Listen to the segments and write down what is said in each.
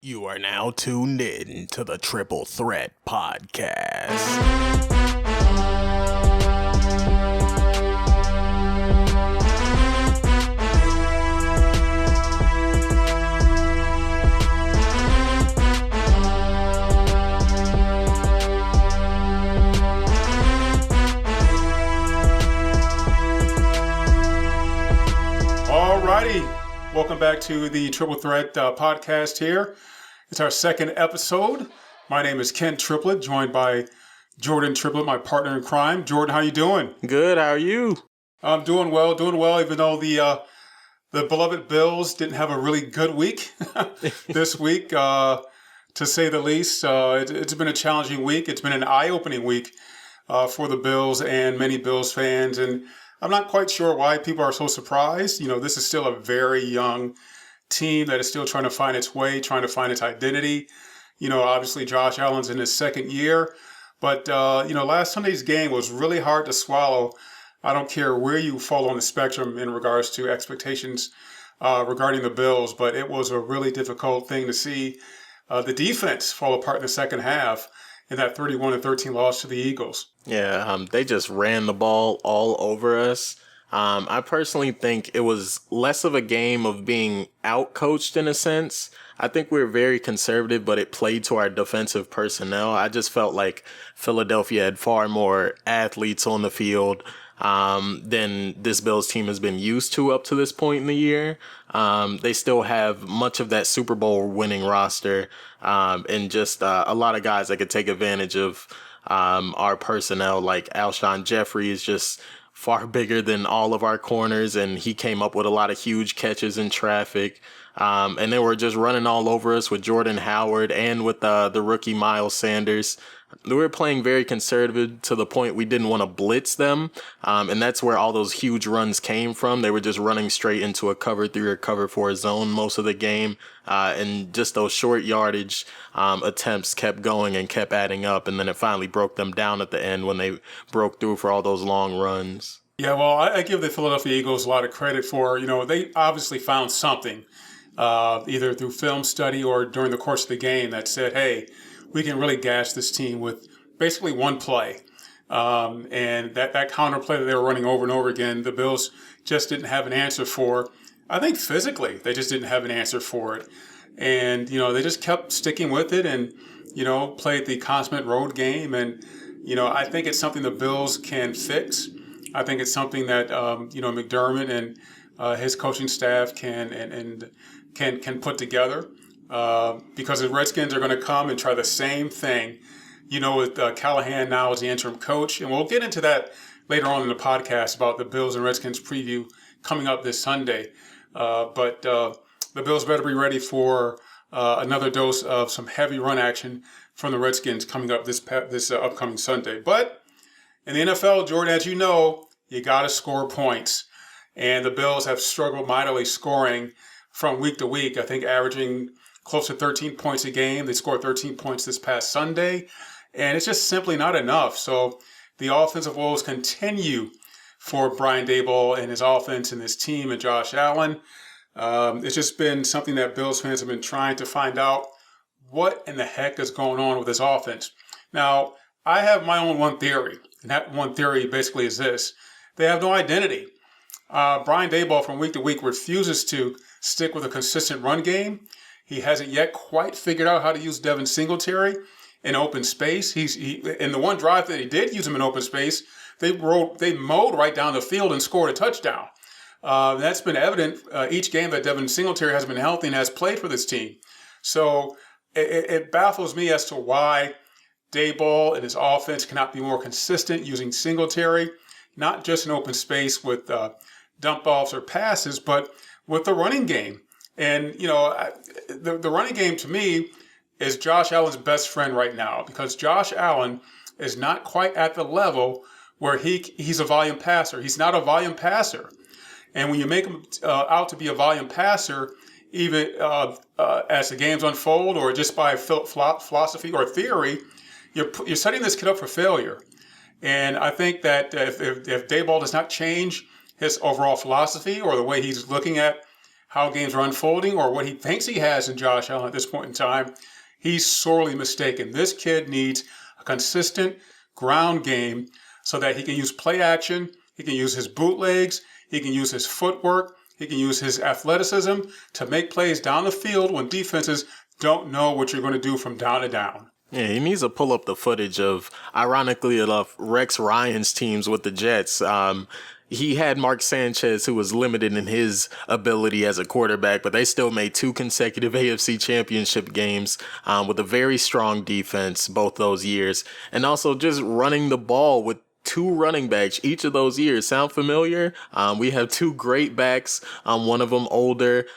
You are now tuned in to the Triple Threat Podcast. Alrighty, welcome back to the Triple Threat Podcast here. It's our second episode. My name is Ken Triplett, joined by Jordan Triplett, my partner in crime. Jordan, how you doing? Good, how are you? I'm doing well, even though the beloved Bills didn't have a really good week this week, to say the least. It's been a challenging week. It's been an eye-opening week for the Bills and many Bills fans, and I'm not quite sure why people are so surprised. You know, this is still a very young team that is still trying to find its way, trying to find its identity. You know, obviously Josh Allen's in his second year, but last Sunday's game was really hard to swallow. I don't care where you fall on the spectrum in regards to expectations regarding the Bills, but it was a really difficult thing to see the defense fall apart in the second half in that 31-13 loss to the Eagles. Yeah, they just ran the ball all over us. I personally think it was less of a game of being out-coached in a sense. I think we were very conservative, but it played to our defensive personnel. I just felt like Philadelphia had far more athletes on the field than this Bills team has been used to up to this point in the year. They still have much of that Super Bowl winning roster and just a lot of guys that could take advantage of our personnel. Like Alshon Jeffrey is just far bigger than all of our corners, and he came up with a lot of huge catches in traffic. And they were just running all over us with Jordan Howard and with the rookie Miles Sanders. We were playing very conservative to the point we didn't want to blitz them. And that's where all those huge runs came from. They were just running straight into a cover 3 or cover 4 zone most of the game. And just those short yardage attempts kept going and kept adding up. And then it finally broke them down at the end when they broke through for all those long runs. Yeah, well, I give the Philadelphia Eagles a lot of credit for, they obviously found something, either through film study or during the course of the game that said, hey, we can really gash this team with basically one play. And that counter play that they were running over and over again, the Bills just didn't have an answer for. I think physically, they just didn't have an answer for it. And, they just kept sticking with it and, played the consummate road game. And, I think it's something the Bills can fix. I think it's something that, McDermott and his coaching staff can put together. Because the Redskins are going to come and try the same thing, with Callahan now as the interim coach. And we'll get into that later on in the podcast about the Bills and Redskins preview coming up this Sunday. But the Bills better be ready for another dose of some heavy run action from the Redskins coming up this upcoming Sunday. But in the NFL, Jordan, as you know, you got to score points. And the Bills have struggled mightily scoring from week to week, I think averaging close to 13 points a game. They scored 13 points this past Sunday, and it's just simply not enough. So the offensive woes continue for Brian Daboll and his offense and his team and Josh Allen. It's just been something that Bills fans have been trying to find out what in the heck is going on with this offense. Now, I have my own one theory, and that one theory basically is this. They have no identity. Brian Daboll from week to week refuses to stick with a consistent run game. He hasn't yet quite figured out how to use Devin Singletary in open space. In the one drive that he did use him in open space, they mowed right down the field and scored a touchdown. That's been evident each game that Devin Singletary has been healthy and has played for this team. So it baffles me as to why Daboll and his offense cannot be more consistent using Singletary, not just in open space with dump offs or passes, but with the running game. And, the running game to me is Josh Allen's best friend right now, because Josh Allen is not quite at the level where he's a volume passer. He's not a volume passer. And when you make him out to be a volume passer, even as the games unfold or just by philosophy or theory, you're setting this kid up for failure. And I think that if Daboll does not change his overall philosophy or the way he's looking at how games are unfolding or what he thinks he has in Josh Allen at this point in time, he's sorely mistaken. This kid needs a consistent ground game so that he can use play action, he can use his bootlegs, he can use his footwork, he can use his athleticism to make plays down the field when defenses don't know what you're going to do from down to down. Yeah, he needs to pull up the footage of, ironically enough, Rex Ryan's teams with the Jets. He had Mark Sanchez, who was limited in his ability as a quarterback, but they still made 2 consecutive AFC championship games with a very strong defense both those years. And also just running the ball with 2 running backs each of those years. Sound familiar? We have 2 great backs, one of them older,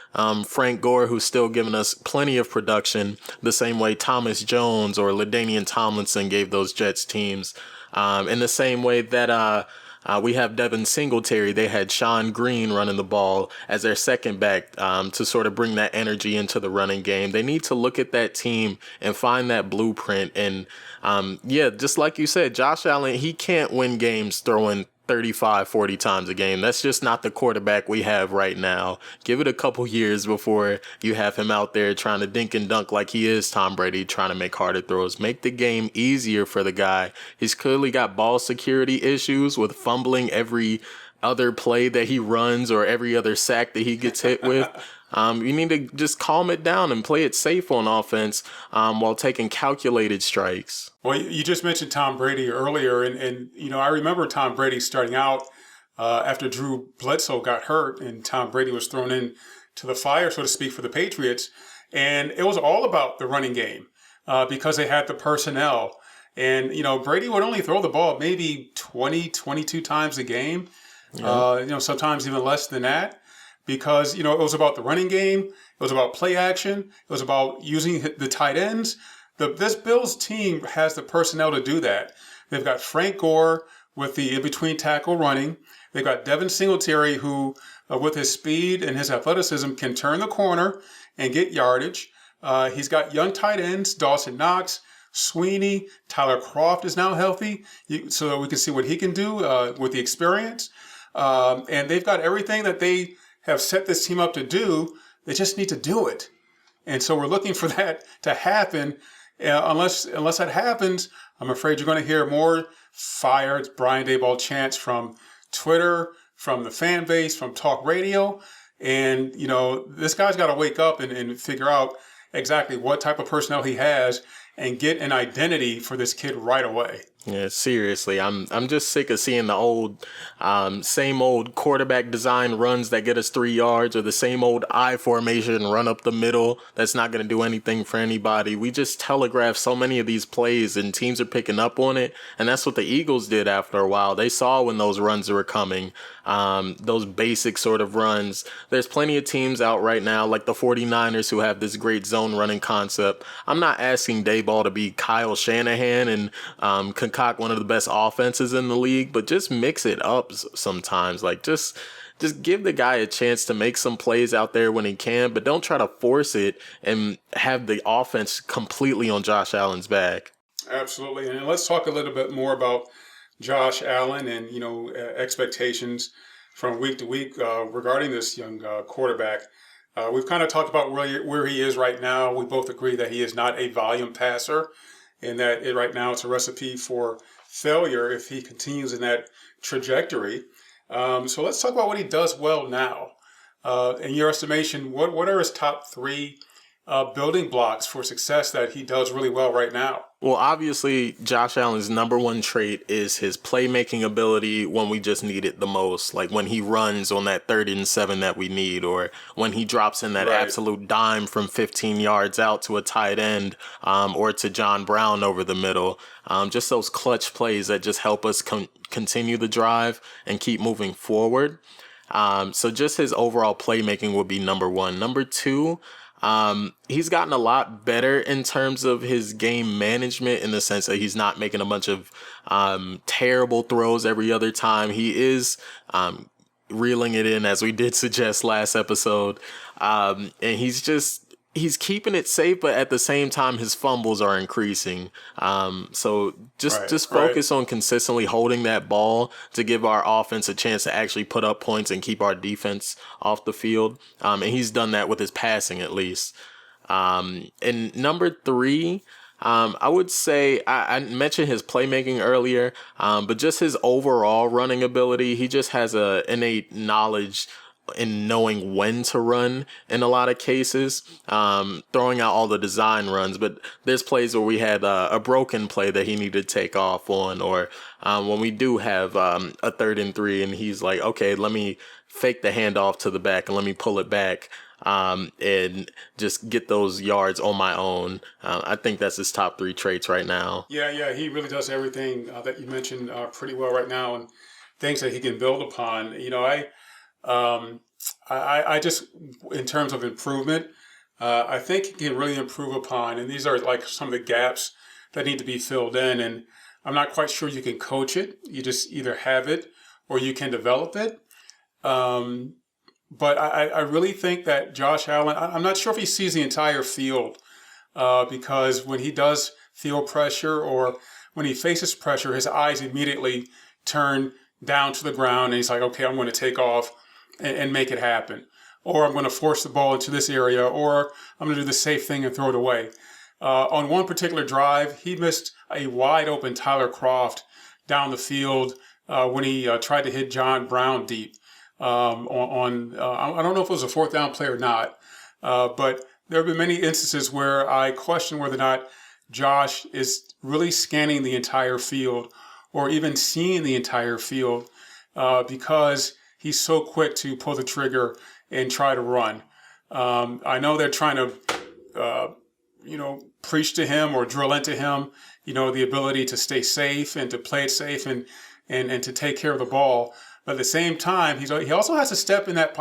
Frank Gore, who's still giving us plenty of production, the same way Thomas Jones or LaDainian Tomlinson gave those Jets teams. In the same way that we have Devin Singletary. They had Sean Green running the ball as their second back to sort of bring that energy into the running game. They need to look at that team and find that blueprint. And just like you said, Josh Allen, he can't win games throwing 35, 40 times a game. That's just not the quarterback we have right now. Give it a couple years before you have him out there trying to dink and dunk like he is Tom Brady, trying to make harder throws. Make the game easier for the guy. He's clearly got ball security issues with fumbling every other play that he runs or every other sack that he gets hit with. You need to just calm it down and play it safe on offense while taking calculated strikes. Well, you just mentioned Tom Brady earlier, and I remember Tom Brady starting out after Drew Bledsoe got hurt, and Tom Brady was thrown in to the fire, so to speak, for the Patriots, and it was all about the running game because they had the personnel. And, Brady would only throw the ball maybe 20, 22 times a game, sometimes even less than that. Because, it was about the running game. It was about play action. It was about using the tight ends. This Bills team has the personnel to do that. They've got Frank Gore with the in-between tackle running. They've got Devin Singletary, who, with his speed and his athleticism, can turn the corner and get yardage. He's got young tight ends, Dawson Knox, Sweeney, Tyler Croft is now healthy, so that we can see what he can do with the experience. And they've got everything that they have set this team up to do. They just need to do it. And so we're looking for that to happen. Unless that happens, I'm afraid you're going to hear more fired Brian Daboll chants from Twitter, from the fan base, from talk radio. And, this guy's got to wake up and figure out exactly what type of personnel he has and get an identity for this kid right away. Yeah, seriously, I'm just sick of seeing the same old quarterback design runs that get us 3 yards, or the same old I formation run up the middle that's not going to do anything for anybody. We just telegraph so many of these plays, and teams are picking up on it, and that's what the Eagles did after a while. They saw when those runs were coming, those basic sort of runs. There's plenty of teams out right now, like the 49ers, who have this great zone running concept. I'm not asking Daboll to be Kyle Shanahan and concoct one of the best offenses in the league, but just mix it up sometimes. Like just give the guy a chance to make some plays out there when he can, but don't try to force it and have the offense completely on Josh Allen's back. Absolutely. And let's talk a little bit more about Josh Allen and, expectations from week to week regarding this young quarterback. We've kind of talked about where he is right now. We both agree that he is not a volume passer, and that right now it's a recipe for failure if he continues in that trajectory. So let's talk about what he does well now. In your estimation, what are his top 3 building blocks for success that he does really well right now? Well, obviously, Josh Allen's number one trait is his playmaking ability when we just need it the most, like when he runs on that 3rd and 7 that we need, or when he drops in that absolute dime from 15 yards out to a tight end or to John Brown over the middle. Just those clutch plays that just help us continue the drive and keep moving forward. So just his overall playmaking would be number 1. Number 2, he's gotten a lot better in terms of his game management, in the sense that he's not making a bunch of terrible throws every other time. He is reeling it in, as we did suggest last episode. And he's just he's keeping it safe, but at the same time, his fumbles are increasing. So just Right. focus on consistently holding that ball to give our offense a chance to actually put up points and keep our defense off the field. And he's done that with his passing at least. And number three, I would say I mentioned his playmaking earlier, but just his overall running ability. He just has a innate knowledge in knowing when to run in a lot of cases, throwing out all the design runs. But there's plays where we had a broken play that he needed to take off on, or when we do have a 3rd and 3 and he's like, okay, let me fake the handoff to the back and let me pull it back. And just get those yards on my own. I think that's his top 3 traits right now. Yeah, he really does everything that you mentioned pretty well right now, and things that he can build upon. I just, in terms of improvement, I think he can really improve upon, and these are like some of the gaps that need to be filled in. And I'm not quite sure you can coach it. You just either have it or you can develop it. But I really think that Josh Allen, I'm not sure if he sees the entire field, because when he does feel pressure or when he faces pressure, his eyes immediately turn down to the ground and he's like, okay, I'm going to take off and make it happen. Or I'm going to force the ball into this area, or I'm going to do the safe thing and throw it away. On one particular drive, he missed a wide open Tyler Croft down the field when he tried to hit John Brown deep. I don't know if it was a 4th down play or not, but there have been many instances where I question whether or not Josh is really scanning the entire field or even seeing the entire field, because he's so quick to pull the trigger and try to run. I know they're trying to, preach to him or drill into him, the ability to stay safe and to play it safe and to take care of the ball. But at the same time, he also has to stay in that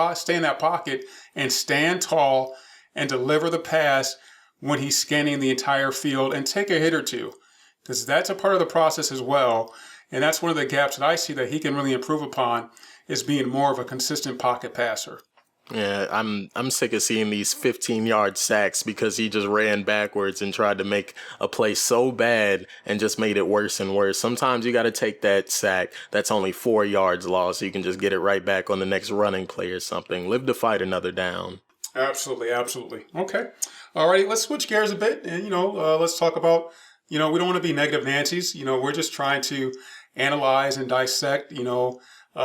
pocket and stand tall and deliver the pass when he's scanning the entire field and take a hit or two, because that's a part of the process as well. And that's one of the gaps that I see that he can really improve upon, is being more of a consistent pocket passer. Yeah, I'm sick of seeing these 15-yard sacks because he just ran backwards and tried to make a play so bad and just made it worse and worse. Sometimes you got to take that sack that's only 4 yards lost so you can just get it right back on the next running play or something. Live to fight another down. Absolutely. Okay. All righty, let's switch gears a bit and, let's talk about, we don't want to be negative Nancy's. We're just trying to analyze and dissect,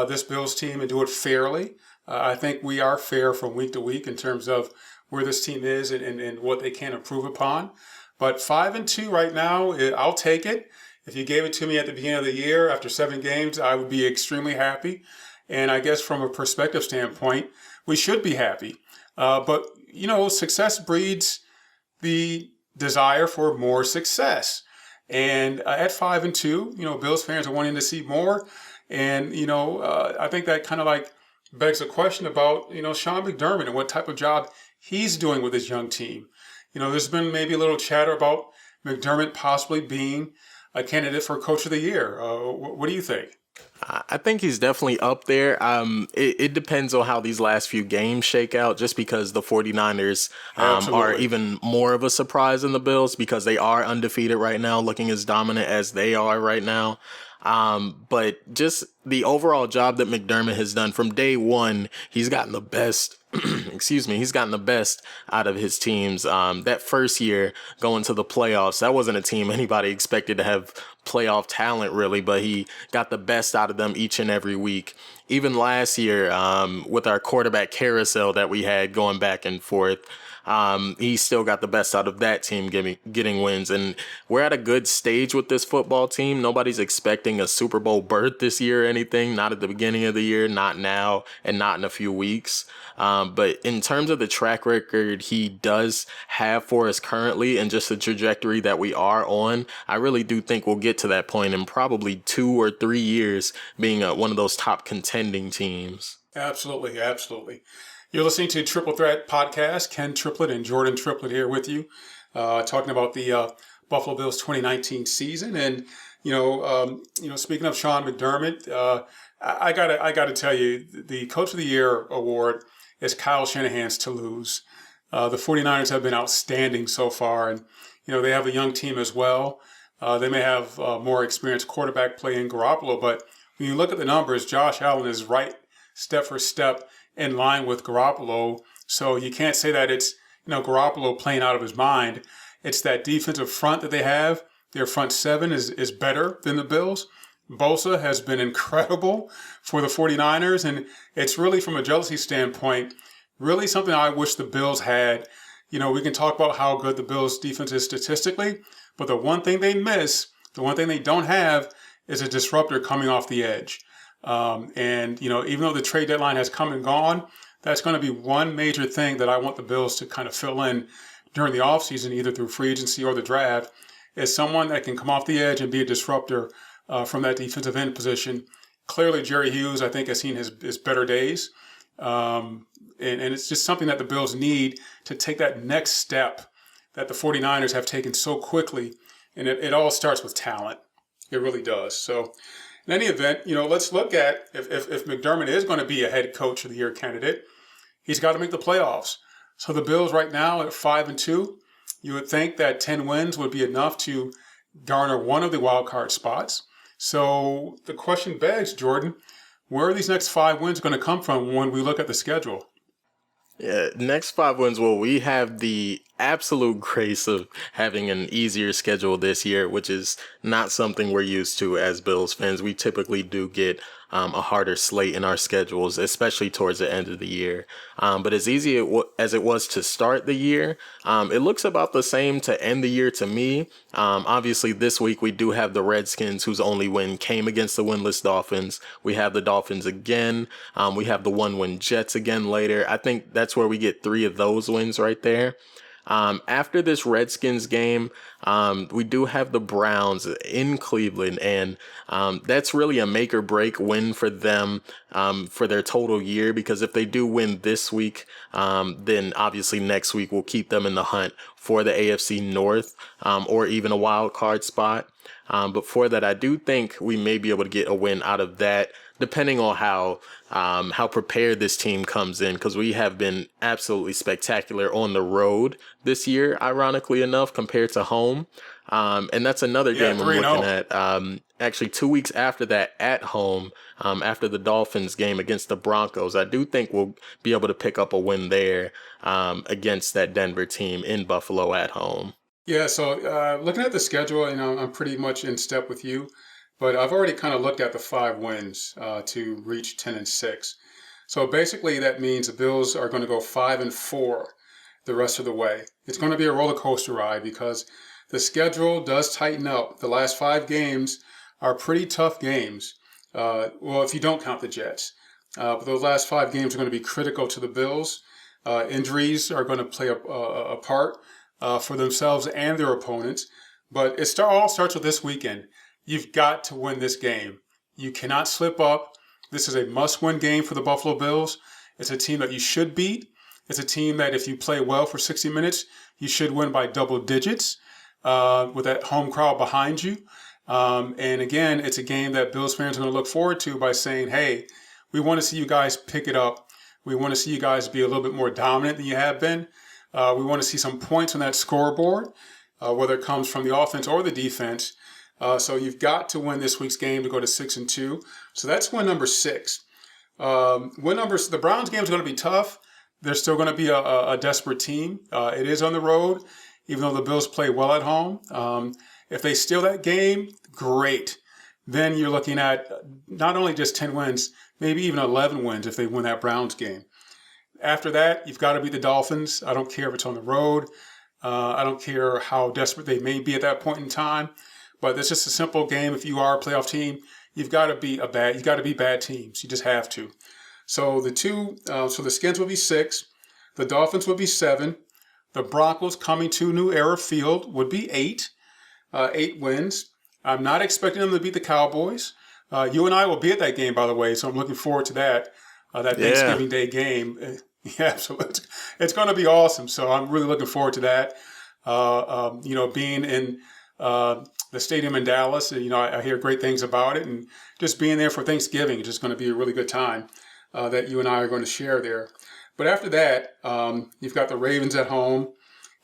this Bills team and do it fairly. I think we are fair from week to week in terms of where this team is and what they can improve upon. But 5-2 right now, I'll take it. If you gave it to me at the beginning of the year after 7 games, I would be extremely happy. And I guess from a perspective standpoint, we should be happy. But success breeds the desire for more success. And at 5-2, Bills fans are wanting to see more. And, I think that kind of like begs a question about, Sean McDermott and what type of job he's doing with his young team. There's been maybe a little chatter about McDermott possibly being a candidate for Coach of the Year. What do you think? I think he's definitely up there. It depends on how these last few games shake out, just because the 49ers are even more of a surprise than the Bills because they are undefeated right now, looking as dominant as they are right now. But just the overall job that McDermott has done from day one, he's gotten the best. He's gotten the best out of his teams. That first year going to the playoffs, that wasn't a team anybody expected to have playoff talent really, but he got the best out of them each and every week. Even last year, with our quarterback carousel that we had going back and forth, he still got the best out of that team getting wins. And we're at a good stage with this football team. Nobody's expecting a Super Bowl berth this year or anything, not at the beginning of the year, not now, and not in a few weeks. But in terms of the track record he does have for us currently and just the trajectory that we are on, I really do think we'll get to that point in probably 2 or 3 years being one of those top contending teams. Absolutely. You're listening to Triple Threat Podcast. Ken Triplett and Jordan Triplett here with you, talking about the Buffalo Bills 2019 season. And speaking of Sean McDermott, I gotta tell you, the Coach of the Year award is Kyle Shanahan's to lose. The 49ers have been outstanding so far, and they have a young team as well. They may have more experienced quarterback play in Garoppolo, but when you look at the numbers, Josh Allen is right step for step in line with Garoppolo. So you can't say that it's Garoppolo playing out of his mind. It's that defensive front that they have. Their front seven is better than the Bills. Bosa has been incredible for the 49ers, and it's really, from a jealousy standpoint, really something I wish the Bills had. We can talk about how good the Bills defense is statistically, but the one thing they miss, the one thing they don't have, is a disruptor coming off the edge. And even though the trade deadline has come and gone, that's going to be one major thing that I want the Bills to kind of fill in during the offseason, either through free agency or the draft, is someone that can come off the edge and be a disruptor from that defensive end position. Clearly, Jerry Hughes, I think, has seen his better days. And it's just something that the Bills need to take that next step that the 49ers have taken so quickly. And it all starts with talent. It really does. So in any event, let's look at if McDermott is going to be a head coach of the year candidate, he's got to make the playoffs. So the Bills right now at 5-2, you would think that 10 wins would be enough to garner one of the wild card spots. So the question begs, Jordan, where are these next 5 wins going to come from when we look at the schedule? Yeah, next 5 wins. Well, we have the absolute grace of having an easier schedule this year, which is not something we're used to as Bills fans. We typically do get a harder slate in our schedules, especially towards the end of the year. But as easy as it was to start the year, it looks about the same to end the year to me. Obviously, this week we do have the Redskins, whose only win came against the winless Dolphins. We have the Dolphins again. We have the 1-win Jets again later. I think that's where we get 3 of those wins right there. After this Redskins game, we do have the Browns in Cleveland, and that's really a make or break win for them for their total year, because if they do win this week, then obviously next week will keep them in the hunt for the AFC North or even a wild card spot. But for that, I do think we may be able to get a win out of that, depending on how prepared this team comes in, because we have been absolutely spectacular on the road this year, ironically enough, compared to home. And that's another game I'm looking at. Actually, 2 weeks after that at home, after the Dolphins game against the Broncos, I do think we'll be able to pick up a win there against that Denver team in Buffalo at home. Yeah, so looking at the schedule, I'm pretty much in step with you, but I've already kind of looked at the 5 wins to reach 10-6. So basically, that means the Bills are going to go 5-4 the rest of the way. It's going to be a roller coaster ride because the schedule does tighten up. The last 5 games are pretty tough games. Well, if you don't count the Jets, but those last 5 games are going to be critical to the Bills. Injuries are going to play a part for themselves and their opponents. But it all starts with this weekend. You've got to win this game. You cannot slip up. This is a must-win game for the Buffalo Bills. It's a team that you should beat. It's a team that if you play well for 60 minutes, you should win by double digits with that home crowd behind you. And again, it's a game that Bills fans are going to look forward to by saying, hey, we want to see you guys pick it up. We want to see you guys be a little bit more dominant than you have been. We want to see some points on that scoreboard, whether it comes from the offense or the defense. So you've got to win this week's game to go to 6-2. So that's win number 6. The Browns game is going to be tough. They're still going to be a desperate team. It is on the road, even though the Bills play well at home. If they steal that game, great. Then you're looking at not only just 10 wins, maybe even 11 wins if they win that Browns game. After that, you've got to beat the Dolphins. I don't care if it's on the road. I don't care how desperate they may be at that point in time. But it's just a simple game. If you are a playoff team, you've got to be bad teams. You just have to. So the Skins will be 6. The Dolphins will be 7. The Broncos, coming to New Era Field, would be 8. 8 wins. I'm not expecting them to beat the Cowboys. You and I will be at that game, by the way, so I'm looking forward to that. Thanksgiving Day game. Yeah, so it's going to be awesome. So I'm really looking forward to that. Being in the stadium in Dallas, I hear great things about it, and just being there for Thanksgiving is just going to be a really good time that you and I are going to share there. But after that, you've got the Ravens at home,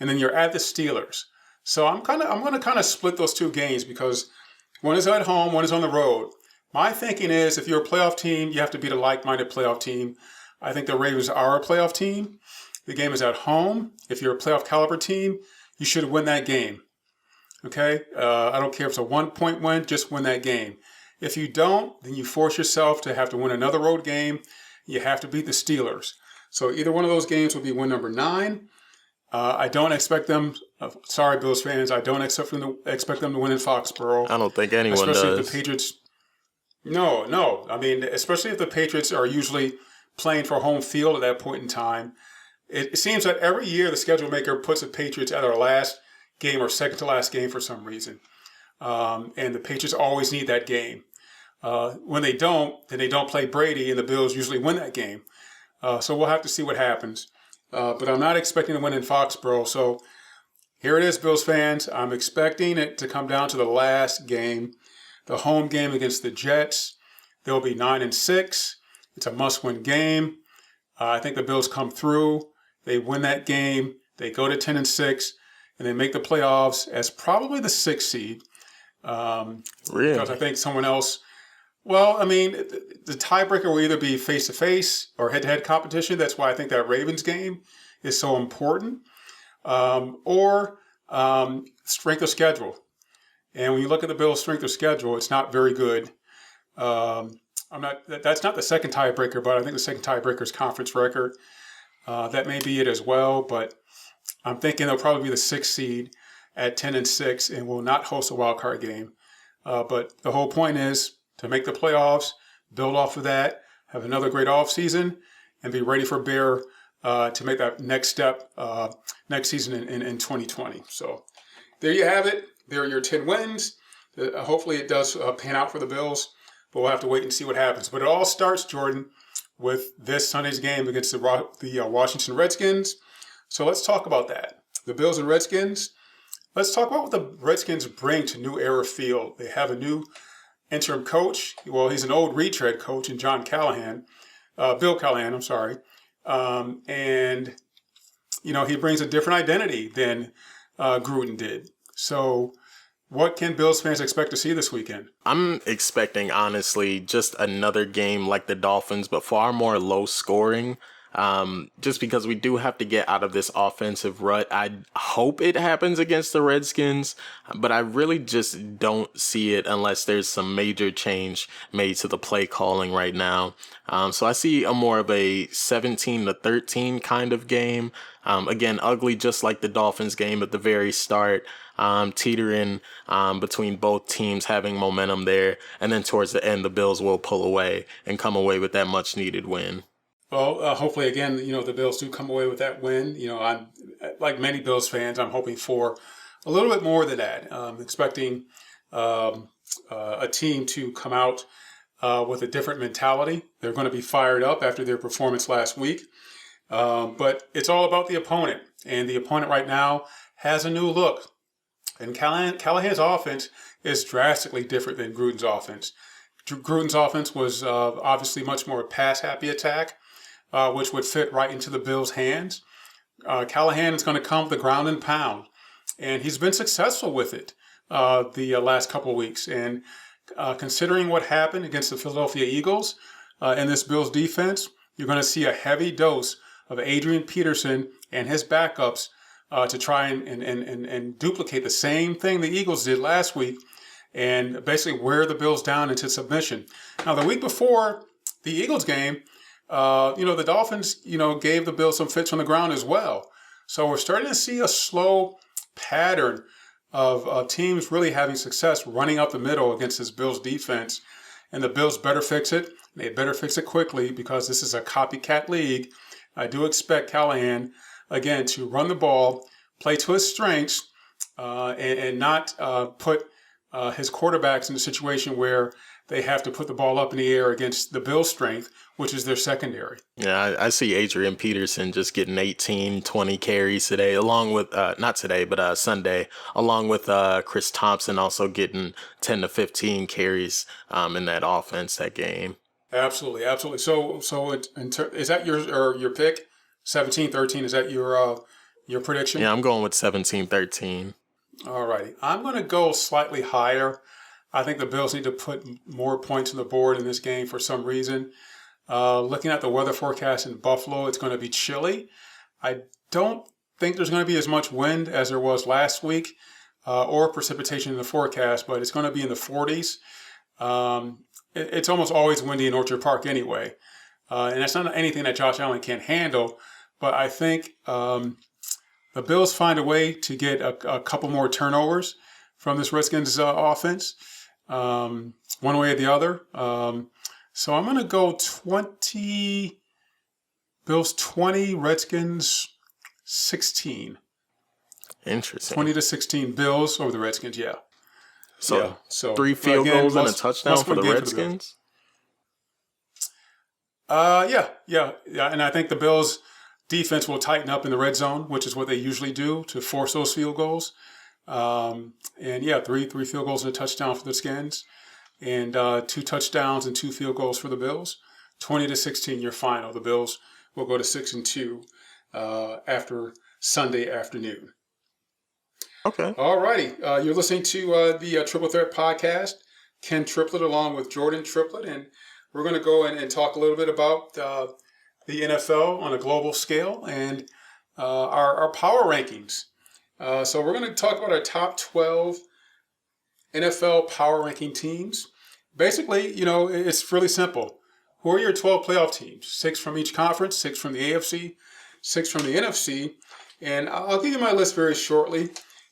and then you're at the Steelers. So I'm going to kind of split those two games because one is at home, one is on the road. My thinking is if you're a playoff team, you have to beat a like-minded playoff team. I think the Ravens are a playoff team. The game is at home. If you're a playoff caliber team, you should win that game. Okay? I don't care if it's a 1-point win, just win that game. If you don't, then you force yourself to have to win another road game. You have to beat the Steelers. So either one of those games will be win number 9. I don't expect them. Sorry, Bills fans. I don't expect them to win in Foxborough. I don't think anyone especially does. If the Patriots. No. I mean, especially if the Patriots are usually playing for home field at that point in time. It seems that every year the schedule maker puts the Patriots at our last game or second to last game for some reason, and the Patriots always need that game. When they don't, then they don't play Brady, and the Bills usually win that game. So we'll have to see what happens. But I'm not expecting to win in Foxborough. So here it is, Bills fans. I'm expecting it to come down to the last game, the home game against the Jets. They'll be 9-6. It's a must-win game. I think the Bills come through. They win that game. They go to 10-6, and they make the playoffs as probably the 6th seed. Really? Because I think someone else. Well, I mean, the tiebreaker will either be face-to-face or head-to-head competition. That's why I think that Ravens game is so important. Or strength of schedule. And when you look at the Bills' strength of schedule, it's not very good. That's not the second tiebreaker, but I think the second tiebreaker is conference record. That may be it as well, but I'm thinking they'll probably be the 6th seed at 10-6 and will not host a wild card game. But the whole point is to make the playoffs, build off of that, have another great offseason, and be ready for Bear to make that next step next season in 2020. So there you have it. There are your 10 wins. Hopefully it does pan out for the Bills, but we'll have to wait and see what happens. But it all starts, Jordan, with this Sunday's game against the Washington Redskins. So let's talk about that. The Bills and Redskins. Let's talk about what the Redskins bring to New Era Field. They have a new interim coach. Well, he's an old retread coach in Bill Callahan, I'm sorry. And, he brings a different identity than Gruden did. So what can Bills fans expect to see this weekend? I'm expecting, honestly, just another game like the Dolphins, but far more low scoring. Just because we do have to get out of this offensive rut. I hope it happens against the Redskins, but I really just don't see it unless there's some major change made to the play calling right now. So I see a more of a 17-13 kind of game. Again, ugly, just like the Dolphins game at the very start. Teetering between both teams having momentum there, and then towards the end the Bills will pull away and come away with that much needed win. Well, hopefully again, the Bills do come away with that win. I'm like many Bills fans, I'm hoping for a little bit more than that. Expecting a team to come out with a different mentality. They're going to be fired up after their performance last week. But it's all about the opponent, and the opponent right now has a new look. And Callahan's offense is drastically different than Gruden's offense. Gruden's offense was obviously much more pass-happy attack, which would fit right into the Bills' hands. Callahan is going to come with the ground and pound, and he's been successful with it the last couple of weeks. And considering what happened against the Philadelphia Eagles in this Bills defense, you're going to see a heavy dose of Adrian Peterson and his backups to try and duplicate the same thing the Eagles did last week and basically wear the Bills down into submission. Now, the week before the Eagles game, the Dolphins, gave the Bills some fits on the ground as well. So we're starting to see a slow pattern of teams really having success running up the middle against this Bills defense. And the Bills better fix it. They better fix it quickly because this is a copycat league. I do expect Callahan, again, to run the ball, play to his strengths, and not put his quarterbacks in a situation where they have to put the ball up in the air against the Bills' strength, which is their secondary. Yeah, I see Adrian Peterson just getting 18, 20 carries today, along with, not today, but Sunday, along with Chris Thompson also getting 10 to 15 carries in that offense that game. Absolutely. So is that your pick? 17-13. Is that your prediction? Yeah, I'm going with 17-13. All righty. I'm going to go slightly higher. I think the Bills need to put more points on the board in this game for some reason. Looking at the weather forecast in Buffalo, it's going to be chilly. I don't think there's going to be as much wind as there was last week or precipitation in the forecast, but it's going to be in the 40s. It's almost always windy in Orchard Park anyway. And that's not anything that Josh Allen can't handle. But I think the Bills find a way to get a couple more turnovers from this Redskins offense, one way or the other. So I'm going to go 20, Bills 20, Redskins 16. Interesting. 20-16 Bills over the Redskins, yeah. So 3 field goals and a touchdown for the Redskins? Yeah. And I think the Bills' defense will tighten up in the red zone, which is what they usually do to force those field goals. And yeah, three field goals and a touchdown for the Skins, and 2 touchdowns and 2 field goals for the Bills. 20-16, your final. The Bills will go to 6-2 after Sunday afternoon. Okay. All righty. You're listening to the Triple Threat Podcast. Ken Triplett along with Jordan Triplett, and we're going to go in and talk a little bit about the NFL on a global scale and our power rankings. So we're going to talk about our top 12 NFL power ranking teams. Basically, it's really simple. Who are your 12 playoff teams? 6 from each conference, 6 from the AFC, 6 from the NFC. And I'll give you my list very shortly.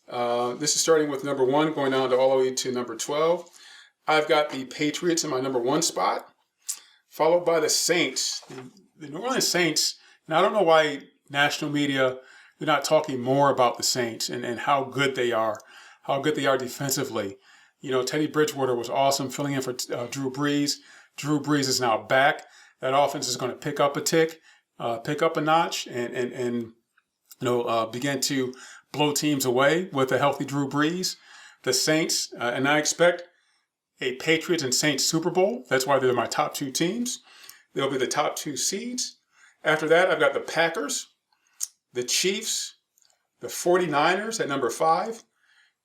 This is starting with number 1, going down to all the way to number 12. I've got the Patriots in my number 1 spot, followed by the Saints. The New Orleans Saints, and I don't know why national media, they're not talking more about the Saints and how good they are defensively. Teddy Bridgewater was awesome filling in for Drew Brees. Drew Brees is now back. That offense is going to pick up a notch, and begin to blow teams away with a healthy Drew Brees. The Saints, and I expect a Patriots and Saints Super Bowl. That's why they're my top 2 teams. They'll be the top 2 seeds. After that, I've got the Packers, the Chiefs, the 49ers at number 5,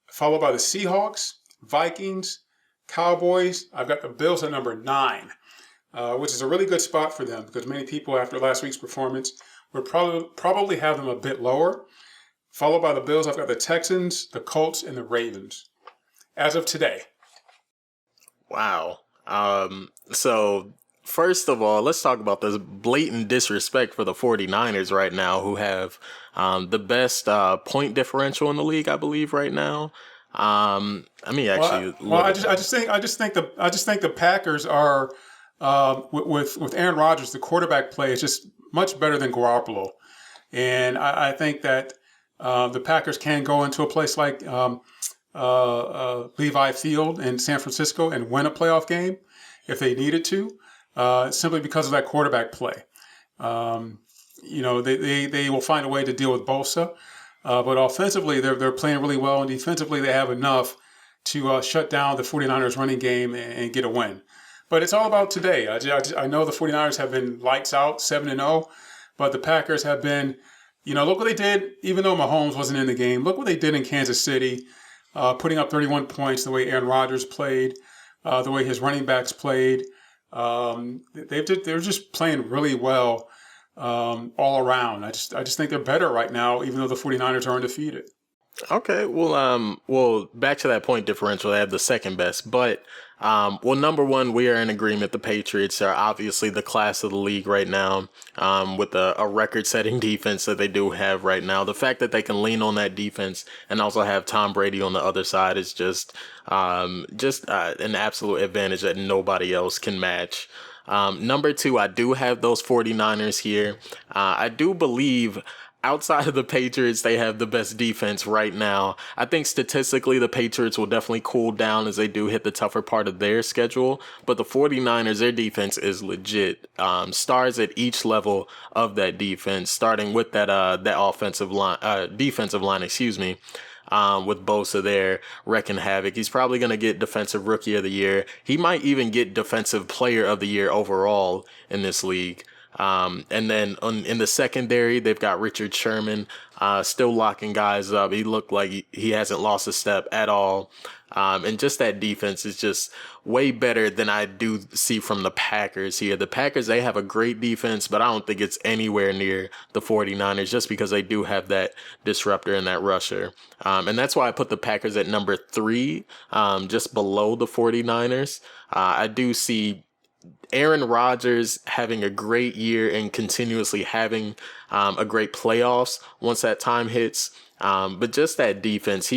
followed by the Seahawks, Vikings, Cowboys. I've got the Bills at number 9, which is a really good spot for them because many people after last week's performance would probably have them a bit lower. Followed by the Bills, I've got the Texans, the Colts, and the Ravens as of today. Wow. So first of all, let's talk about this blatant disrespect for the 49ers right now, who have the best point differential in the league, I believe, right now. I just think the Packers are with Aaron Rodgers, the quarterback play is just much better than Garoppolo, and I think that the Packers can go into a place like Levi Field in San Francisco and win a playoff game if they needed to, simply because of that quarterback play. They will find a way to deal with Bosa, but offensively they're playing really well, and defensively they have enough to shut down the 49ers running game and get a win. But it's all about today. I know the 49ers have been lights out, 7-0, but the Packers have been, look what they did, even though Mahomes wasn't in the game. Look what they did in Kansas City, putting up 31 points, the way Aaron Rodgers played, the way his running backs played. They're just playing really well all around. I just think they're better right now, even though the 49ers are undefeated. Okay, well, back to that point differential, they have the second best, but number 1, we are in agreement. The Patriots are obviously the class of the league right now, with a record-setting defense that they do have right now. The fact that they can lean on that defense and also have Tom Brady on the other side is just an absolute advantage that nobody else can match. Number 2, I do have those 49ers here. I do believe outside of the Patriots, they have the best defense right now. I think statistically, the Patriots will definitely cool down as they do hit the tougher part of their schedule. But the 49ers, their defense is legit. Stars at each level of that defense, starting with that offensive line, defensive line, with Bosa there wrecking havoc. He's probably going to get Defensive Rookie of the Year. He might even get Defensive Player of the Year overall in this league. And then in the secondary, they've got Richard Sherman still locking guys up. He looked like he hasn't lost a step at all. And just that defense is just way better than I do see from the Packers here. The Packers, they have a great defense, but I don't think it's anywhere near the 49ers just because they do have that disruptor and that rusher. And that's why I put the Packers at number 3, just below the 49ers. I do see Aaron Rodgers having a great year and continuously having a great playoffs once that time hits. But just that defense,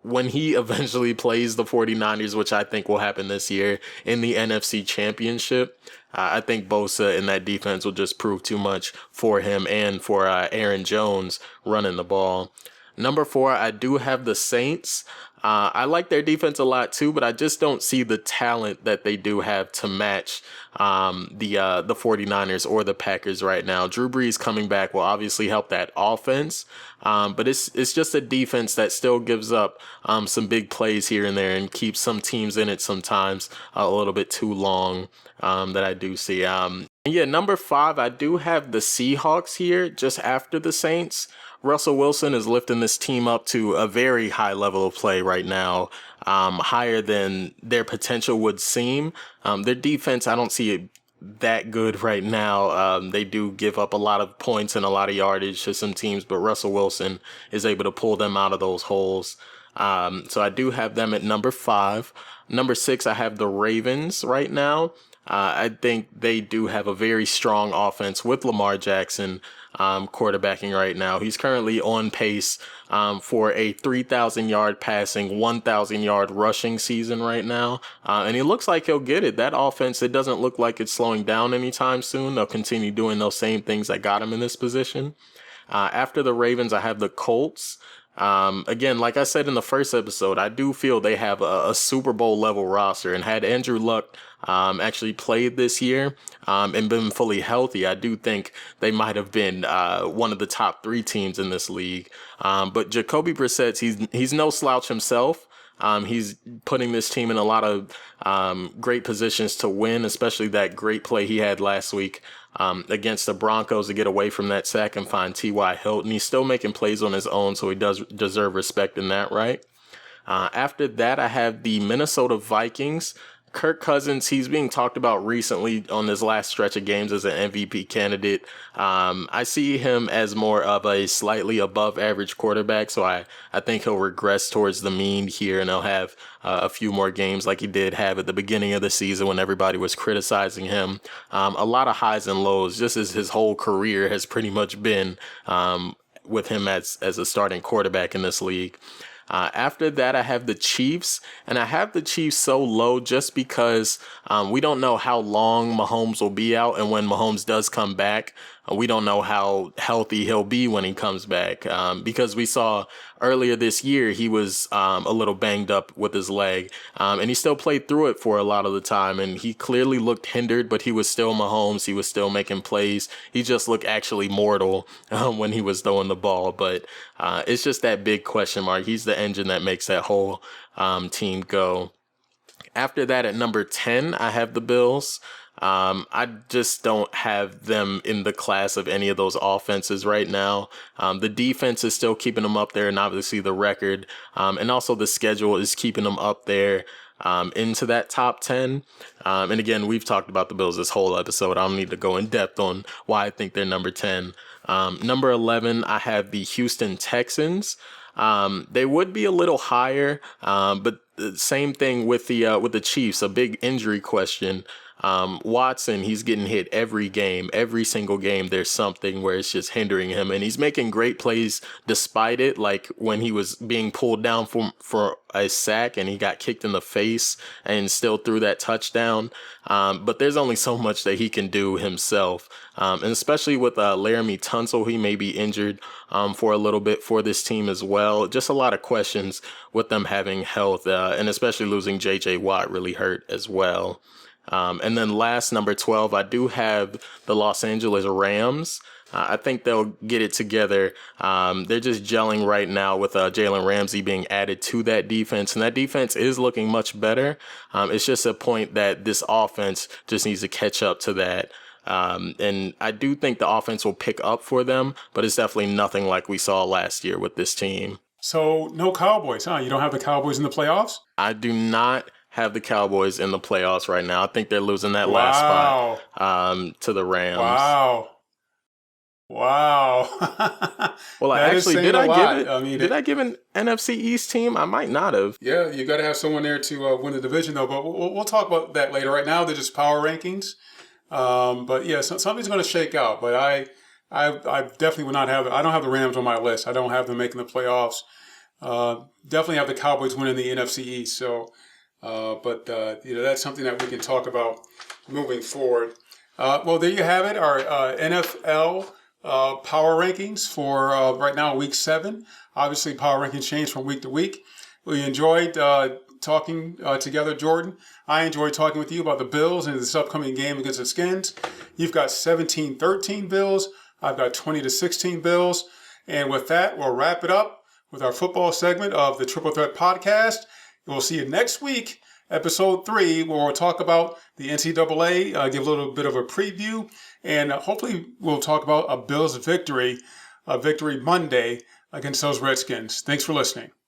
when he eventually plays the 49ers, which I think will happen this year in the NFC Championship, I think Bosa and that defense will just prove too much for him and for Aaron Jones running the ball. Number 4, I do have the Saints. I like their defense a lot too, but I just don't see the talent that they do have to match the 49ers or the Packers right now. Drew Brees coming back will obviously help that offense, but it's just a defense that still gives up some big plays here and there and keeps some teams in it sometimes a little bit too long that I do see. Yeah, number 5, I do have the Seahawks here just after the Saints. Russell Wilson is lifting this team up to a very high level of play right now, higher than their potential would seem. Their defense, I don't see it that good right now. They do give up a lot of points and a lot of yardage to some teams, but Russell Wilson is able to pull them out of those holes. So I do have them at number 5. Number 6, I have the Ravens right now. I think they do have a very strong offense with Lamar Jackson quarterbacking right now. He's currently on pace for a 3,000 yard passing, 1,000 yard rushing season right now. And he looks like he'll get it. That offense, it doesn't look like it's slowing down anytime soon. They'll continue doing those same things that got him in this position. After the Ravens, I have the Colts. Again, like I said in the first episode, I do feel they have a Super Bowl level roster, and had Andrew Luck actually played this year and been fully healthy, I do think they might have been one of the top 3 teams in this league. But Jacoby Brissett, he's no slouch himself. He's putting this team in a lot of great positions to win, especially that great play he had last week against the Broncos to get away from that sack and find T.Y. Hilton. He's still making plays on his own, so he does deserve respect in that, right? After that, I have the Minnesota Vikings. Kirk Cousins, he's being talked about recently on his last stretch of games as an MVP candidate. I see him as more of a slightly above average quarterback, so I think he'll regress towards the mean here, and he'll have a few more games like he did have at the beginning of the season when everybody was criticizing him. A lot of highs and lows, just as his whole career has pretty much been with him as a starting quarterback in this league. After that, I have the Chiefs, and I have the Chiefs so low just because we don't know how long Mahomes will be out, and when Mahomes does come back, we don't know how healthy he'll be when he comes back, because we saw earlier this year he was a little banged up with his leg, and he still played through it for a lot of the time, and he clearly looked hindered, but he was still Mahomes. He was still making plays. He just looked actually mortal when he was throwing the ball, but it's just that big question mark. He's the engine that makes that whole team go. After that, at number 10, I have the Bills. I just don't have them in the class of any of those offenses right now. The defense is still keeping them up there, and obviously the record, and also the schedule is keeping them up there into that top 10. And again, we've talked about the Bills this whole episode. I don't need to go in depth on why I think they're number 10. Number 11, I have the Houston Texans. They would be a little higher, but the same thing with the Chiefs, a big injury question. Watson, he's getting hit every game, every single game. There's something where it's just hindering him, and he's making great plays despite it. Like when he was being pulled down for a sack and he got kicked in the face and still threw that touchdown. But there's only so much that he can do himself. And especially with Laramie Tunsil, he may be injured for a little bit for this team as well. Just a lot of questions with them having health, and especially losing J.J. Watt really hurt as well. And then last, number 12, I do have the Los Angeles Rams. I think they'll get it together. They're just gelling right now with Jalen Ramsey being added to that defense, and that defense is looking much better. It's just a point that this offense just needs to catch up to that. And I do think the offense will pick up for them, but it's definitely nothing like we saw last year with this team. So no Cowboys, huh? You don't have the Cowboys in the playoffs? I do not have the Cowboys in the playoffs right now. I think they're losing that last Wow. spot to the Rams. Wow. Wow. Well, That is saying did a I lot. give it? I mean, Did I give an NFC East team? I might not have. yeah, you got to have someone there to win the division, though. But we'll talk about that later. Right now, they're just power rankings. But yeah, something's going to shake out. But I definitely would not have. I don't have the Rams on my list. I don't have them making the playoffs. Definitely have the Cowboys winning the NFC East. So, but that's something that we can talk about moving forward. Well, there you have it. Our NFL power rankings for right now, Week 7. Obviously, power rankings change from week to week. We enjoyed talking together, Jordan. I enjoyed talking with you about the Bills and this upcoming game against the Skins. You've got 17-13 Bills. I've got 20-16 Bills. And with that, we'll wrap it up with our football segment of the Triple Threat Podcast. We'll see you next week, episode 3, where we'll talk about the NCAA, give a little bit of a preview, and hopefully we'll talk about a Bills victory, a victory Monday against those Redskins. Thanks for listening.